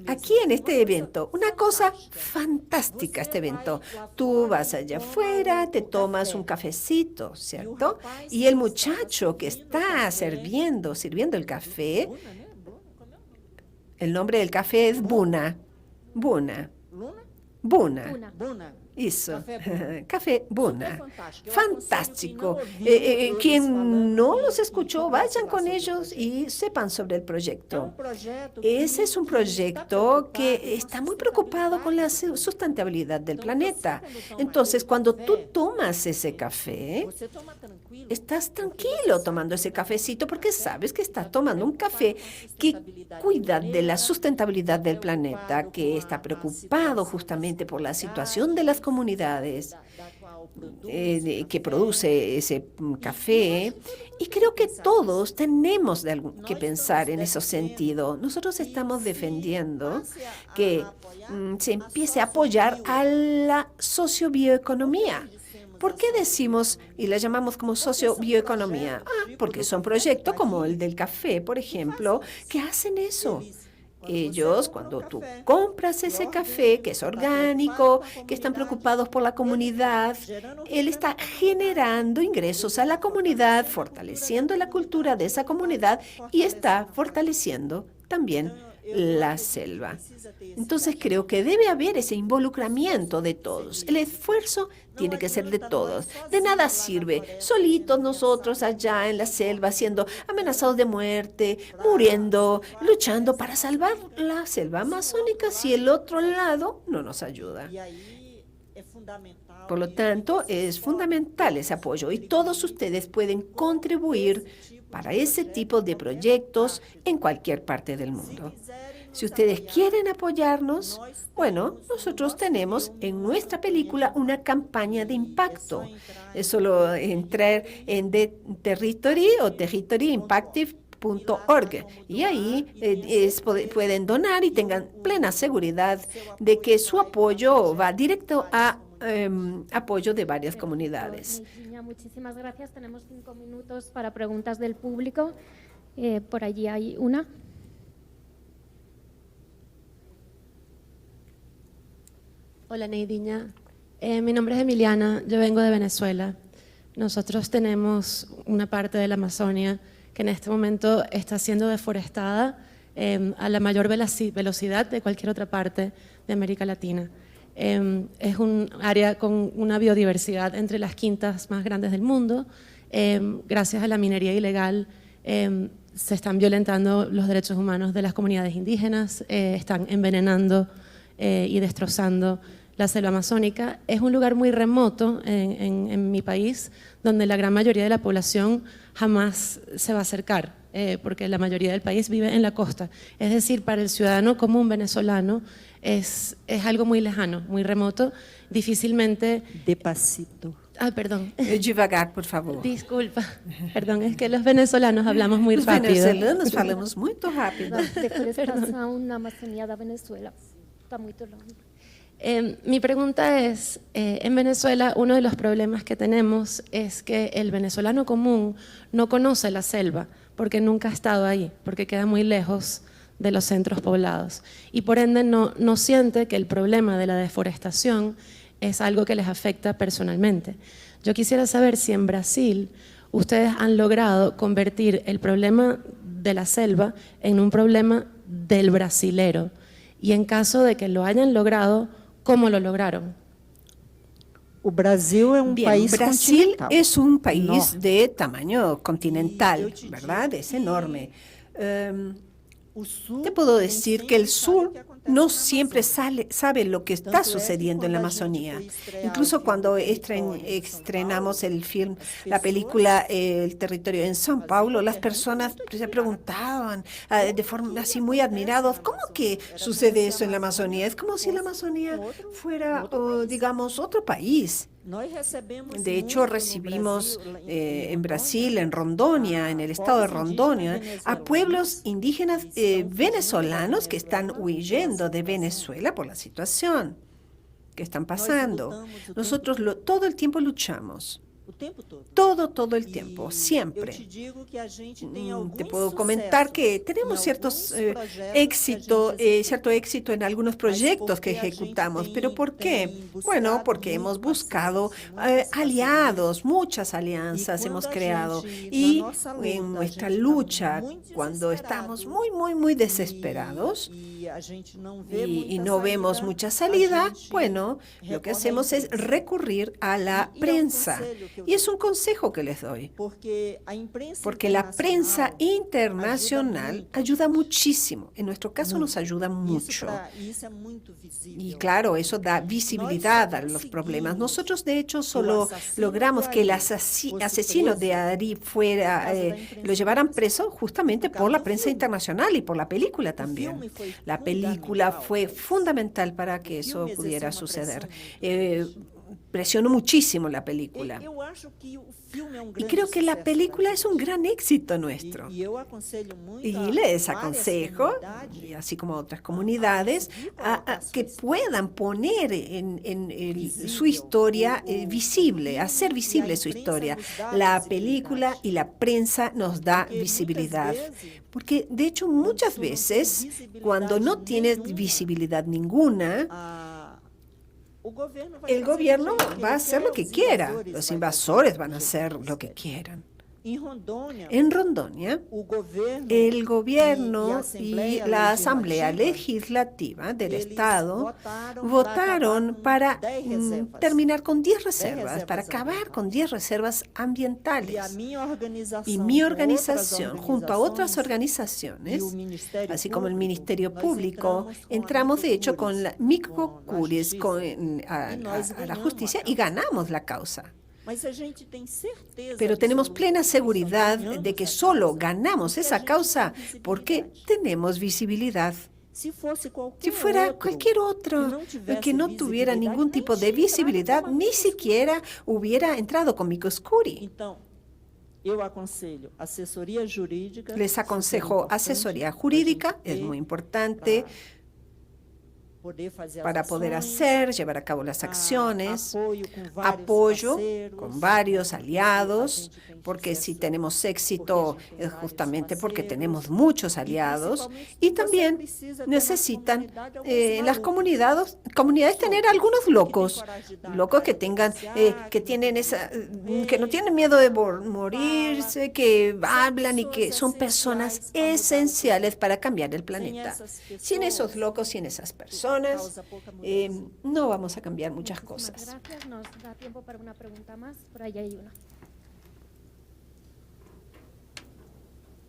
Aquí en este evento, una cosa fantástica este evento. Tú vas allá afuera, te tomas un cafecito, ¿cierto? Y el muchacho que está sirviendo el café, el nombre del café es Buna. Buna. Eso, Café Buna. Fantástico. Quien no los escuchó, vayan con ellos y sepan sobre el proyecto. Ese es un proyecto que está muy preocupado con la sustentabilidad del planeta. Entonces, cuando tú tomas ese café, estás tranquilo tomando ese cafecito porque sabes que estás tomando un café que cuida de la sustentabilidad del planeta, que está preocupado justamente por la situación de las comunidades que produce ese café. Y creo que todos tenemos que pensar en ese sentido. Nosotros estamos defendiendo que se empiece a apoyar a la sociobioeconomía. ¿Por qué decimos y la llamamos como sociobioeconomía? Porque son proyectos como el del café, por ejemplo, que hacen eso. Ellos, cuando tú compras ese café, que es orgánico, que están preocupados por la comunidad, él está generando ingresos a la comunidad, fortaleciendo la cultura de esa comunidad y está fortaleciendo también la selva. Entonces creo que debe haber ese involucramiento de todos. El esfuerzo tiene que ser de todos. De nada sirve solitos nosotros allá en la selva siendo amenazados de muerte, muriendo, luchando para salvar la selva amazónica si el otro lado no nos ayuda. Por lo tanto, es fundamental ese apoyo y todos ustedes pueden contribuir para ese tipo de proyectos en cualquier parte del mundo. Si ustedes quieren apoyarnos, bueno, nosotros tenemos en nuestra película una campaña de impacto. Es solo entrar en The Territory o territoryimpactive.org y ahí pueden donar y tengan plena seguridad de que su apoyo va directo a apoyo de varias comunidades. Muchísimas gracias. Tenemos 5 minutos para preguntas del público. Por allí hay una. Hola, Neidiña. Mi nombre es Emiliana, yo vengo de Venezuela. Nosotros tenemos una parte de la Amazonia que en este momento está siendo deforestada a la mayor velocidad de cualquier otra parte de América Latina. Es un área con una biodiversidad entre las quintas más grandes del mundo. Gracias a la minería ilegal se están violentando los derechos humanos de las comunidades indígenas, están envenenando y destrozando la selva amazónica. Es un lugar muy remoto en mi país, donde la gran mayoría de la población jamás se va a acercar, porque la mayoría del país vive en la costa. Es decir, para el ciudadano común venezolano es algo muy lejano, muy remoto, difícilmente… Despacito. Perdón. Devagar, por favor. Disculpa. Perdón, es que los venezolanos hablamos muy Os rápido. venezuelanos falamos muito rápido. Deforestação na Amazônia da Venezuela. Está muito longe. Mi pregunta es, en Venezuela uno de los problemas que tenemos es que el venezolano común no conoce la selva porque nunca ha estado ahí, porque queda muy lejos de los centros poblados y por ende no siente que el problema de la deforestación es algo que les afecta personalmente. Yo quisiera saber si en Brasil ustedes han logrado convertir el problema de la selva en un problema del brasilero y en caso de que lo hayan logrado, ¿cómo lo lograron? O Brasil é Bien, país Brasil continental. es un país No. de tamaño continental, ¿verdad? Es enorme. Te puedo decir que el sur no siempre sabe lo que está sucediendo en la Amazonía. Incluso cuando estrenamos el film, la película El territorio en São Paulo, las personas se preguntaban de forma así muy admirados, ¿cómo que sucede eso en la Amazonía? Es como si la Amazonía fuera, digamos, otro país. De hecho, recibimos en Brasil, en Rondônia, en el estado de Rondônia, a pueblos indígenas venezolanos que están huyendo de Venezuela por la situación que están pasando. Nosotros todo el tiempo luchamos. Todo el tiempo, siempre. Te puedo comentar que tenemos cierto éxito en algunos proyectos que ejecutamos. ¿Pero por qué? Bueno, porque hemos buscado aliados, muchas alianzas hemos creado. Y en nuestra lucha, cuando estamos muy desesperados y no vemos mucha salida, bueno, lo que hacemos es recurrir a la prensa. Y es un consejo que les doy, porque la prensa internacional ayuda muchísimo. En nuestro caso nos ayuda mucho. Y claro, eso da visibilidad a los problemas. Nosotros, de hecho, solo logramos que el asesino de Ari lo llevaran preso justamente por la prensa internacional y por la película también. La película fue fundamental para que eso pudiera suceder. Presionó muchísimo la película. Y creo que la película es un gran éxito nuestro. Y les aconsejo, y así como a otras comunidades, a que puedan poner en su historia visible, hacer visible su historia. La película y la prensa nos da visibilidad. Porque, de hecho, muchas veces, cuando no tienes visibilidad ninguna, el gobierno va a hacer lo que quiera. Los invasores van a hacer lo que quieran. En Rondônia, el gobierno y la Asamblea Legislativa del Estado votaron para terminar con 10 reservas, para acabar con 10 reservas ambientales. Y mi organización, junto a otras organizaciones, así como el Ministerio Público, entramos de hecho con la microcuris a la justicia y ganamos la causa. Pero tenemos plena seguridad de que solo ganamos esa causa porque tenemos visibilidad. Si fuera cualquier otro que no tuviera ningún tipo de visibilidad, ni siquiera hubiera entrado con microcuri. Les aconsejo asesoría jurídica, es muy importante, para poder llevar a cabo las acciones, apoyo con varios aliados, porque si tenemos éxito es justamente porque tenemos muchos aliados, y también necesitan las comunidades tener algunos locos que tengan, que no tienen miedo de morirse, que hablan y que son personas esenciales para cambiar el planeta. Sin esos locos, sin esas personas, no vamos a cambiar muchas cosas. Gracias, nos da tiempo para una pregunta más, por ahí hay una.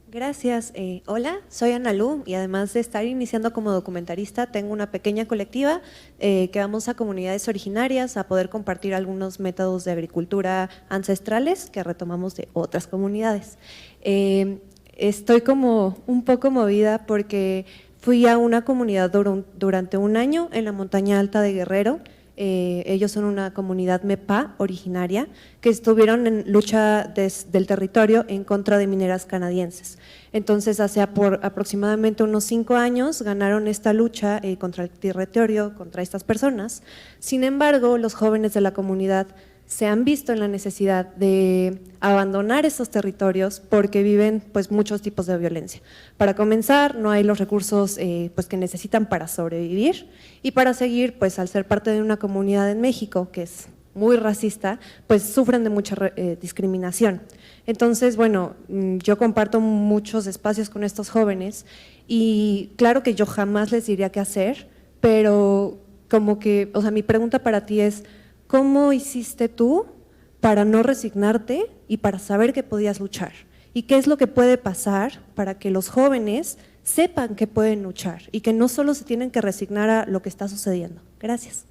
Gracias. Hola, soy Ana Lu y además de estar iniciando como documentarista, tengo una pequeña colectiva que vamos a comunidades originarias a poder compartir algunos métodos de agricultura ancestrales que retomamos de otras comunidades. Estoy como un poco movida porque fui a una comunidad durante un año en la montaña alta de Guerrero Ellos son una comunidad MEPA originaria que estuvieron en lucha del territorio en contra de mineras canadienses. Entonces, hace aproximadamente unos 5 años ganaron esta lucha contra el territorio, contra estas personas. Sin embargo, los jóvenes de la comunidad se han visto en la necesidad de abandonar estos territorios porque viven pues muchos tipos de violencia. Para comenzar, no hay los recursos pues que necesitan para sobrevivir, y para seguir, pues al ser parte de una comunidad en México que es muy racista, pues sufren de mucha discriminación. Entonces, bueno, yo comparto muchos espacios con estos jóvenes y claro que yo jamás les diría qué hacer, pero como que, o sea, mi pregunta para ti es, ¿cómo hiciste tú para no resignarte y para saber que podías luchar? ¿Y qué es lo que puede pasar para que los jóvenes sepan que pueden luchar y que no solo se tienen que resignar a lo que está sucediendo? Gracias.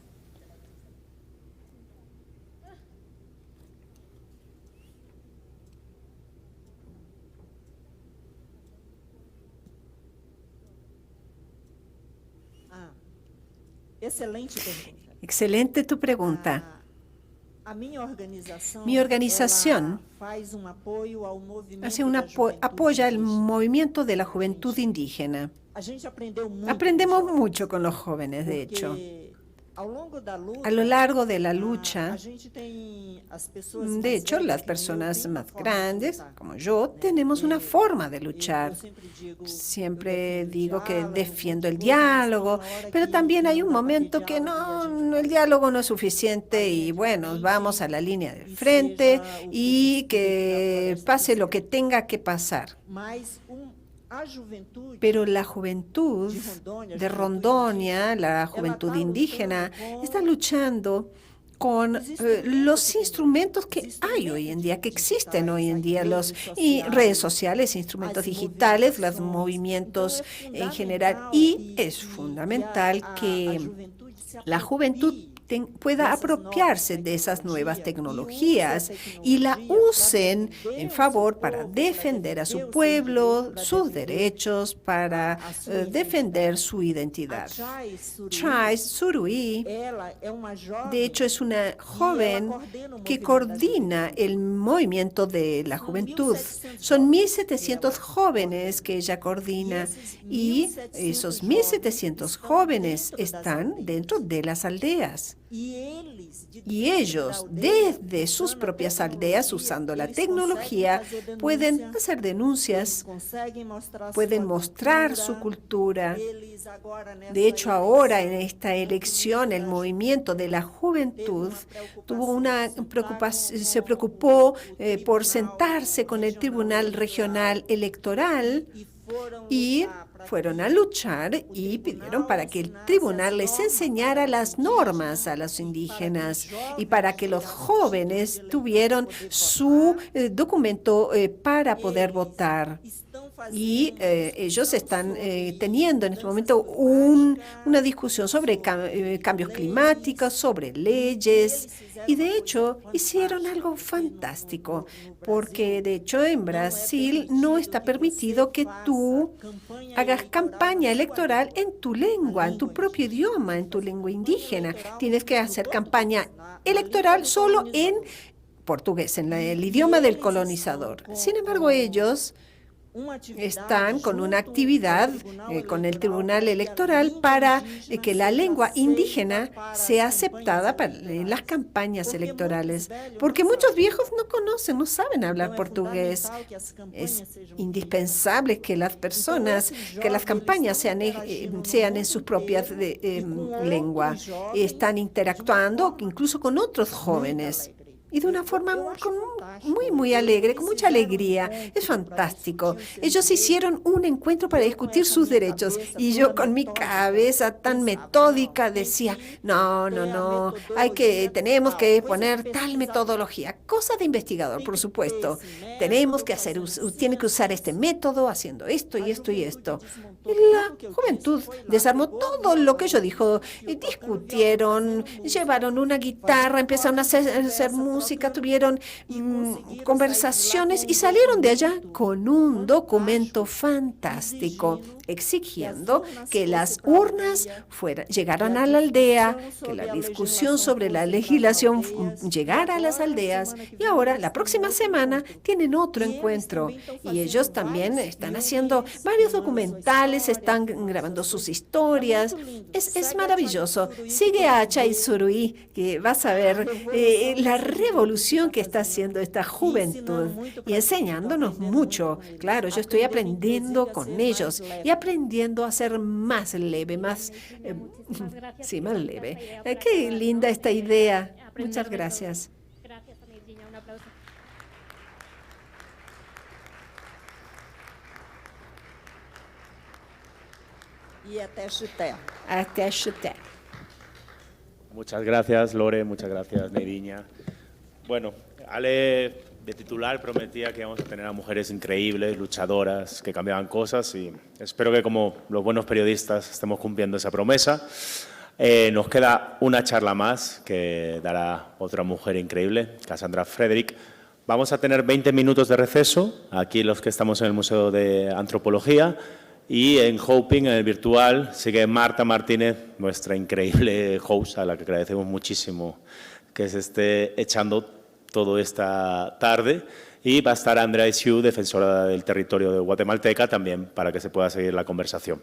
Excelente tu pregunta. Mi organización apoya el movimiento de la juventud indígena. Aprendemos mucho con los jóvenes, de hecho. A lo largo de la lucha, de hecho, las personas más grandes, como yo, tenemos una forma de luchar. Siempre digo que defiendo el diálogo, pero también hay un momento que no, el diálogo no es suficiente y bueno, vamos a la línea del frente y que pase lo que tenga que pasar. Pero la juventud de Rondônia, la juventud indígena, está luchando con los instrumentos que hay hoy en día, que existen hoy en día, y redes sociales, instrumentos digitales, los movimientos en general, y es fundamental que la juventud pueda apropiarse de esas nuevas tecnologías y la usen en favor para defender a su pueblo, sus derechos, para defender su identidad. Chai Suruí, de hecho, es una joven que coordina el movimiento de la juventud. Son 1.700 jóvenes que ella coordina y esos 1.700 jóvenes están dentro de las aldeas. Y ellos, desde sus propias aldeas, usando la tecnología, pueden hacer denuncias, pueden mostrar su cultura. De hecho, ahora en esta elección, el movimiento de la juventud se preocupó por sentarse con el Tribunal Regional Electoral y fueron a luchar y pidieron para que el tribunal les enseñara las normas a los indígenas y para que los jóvenes tuvieran su documento para poder votar. Y ellos están teniendo en este momento una discusión sobre cambios climáticos, sobre leyes, y de hecho hicieron algo fantástico, porque de hecho en Brasil no está permitido que tú hagas campaña electoral en tu lengua, en tu propio idioma, en tu lengua indígena. Tienes que hacer campaña electoral solo en portugués, en el idioma del colonizador. Sin embargo, ellos están con una actividad con el Tribunal Electoral para que la lengua indígena sea aceptada en las campañas electorales, porque muchos viejos no conocen, no saben hablar portugués. Es indispensable que las campañas sean en sus propias lenguas. Están interactuando incluso con otros jóvenes. Y de una forma muy alegre, con mucha alegría. Es fantástico. Ellos hicieron un encuentro para discutir sus derechos. Y yo con mi cabeza tan metódica decía, no, tenemos que poner tal metodología. Cosa de investigador, por supuesto. Tiene que usar este método haciendo esto y esto y esto. Y la juventud desarmó todo lo que yo dijo. Discutieron, llevaron una guitarra, empezaron a hacer música. música, tuvieron conversaciones y salieron de allá con un documento fantástico exigiendo que las urnas llegaran a la aldea, que la discusión sobre la legislación llegara a las aldeas, y ahora, la próxima semana, tienen otro encuentro. Y ellos también están haciendo varios documentales, están grabando sus historias. Es maravilloso. Sigue a Chay Suruí, que vas a ver la revolución que está haciendo esta juventud y enseñándonos mucho. Claro, yo estoy aprendiendo con ellos y aprendiendo a ser más leve, más leve. Qué linda esta idea. Muchas gracias. Gracias a Neidinha, un aplauso. E até chuté. Hasta chuté. Muchas gracias, Lore, muchas gracias, Neidinha. Bueno, Ale de titular prometía que íbamos a tener a mujeres increíbles, luchadoras, que cambiaban cosas, y espero que como los buenos periodistas estemos cumpliendo esa promesa. Nos queda una charla más que dará otra mujer increíble, Cassandra Frederick. Vamos a tener 20 minutos de receso, aquí los que estamos en el Museo de Antropología, y en Hoping, en el virtual, sigue Marta Martínez, nuestra increíble host, a la que agradecemos muchísimo que se esté echando toda esta tarde, y va a estar Andrea Isiu, defensora del territorio de guatemalteca, también para que se pueda seguir la conversación.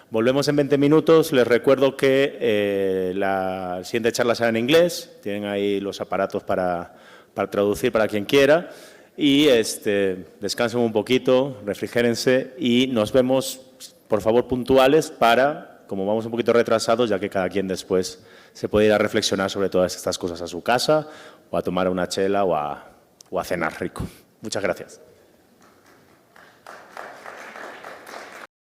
Volvemos en 20 minutos. Les recuerdo que la siguiente charla será en inglés. Tienen ahí los aparatos para traducir para quien quiera. Y descansen un poquito, refrigérense y nos vemos, por favor, puntuales para, como vamos un poquito retrasados, ya que cada quien después se puede ir a reflexionar sobre todas estas cosas a su casa, o a tomar una chela o a cenar rico. Muchas gracias.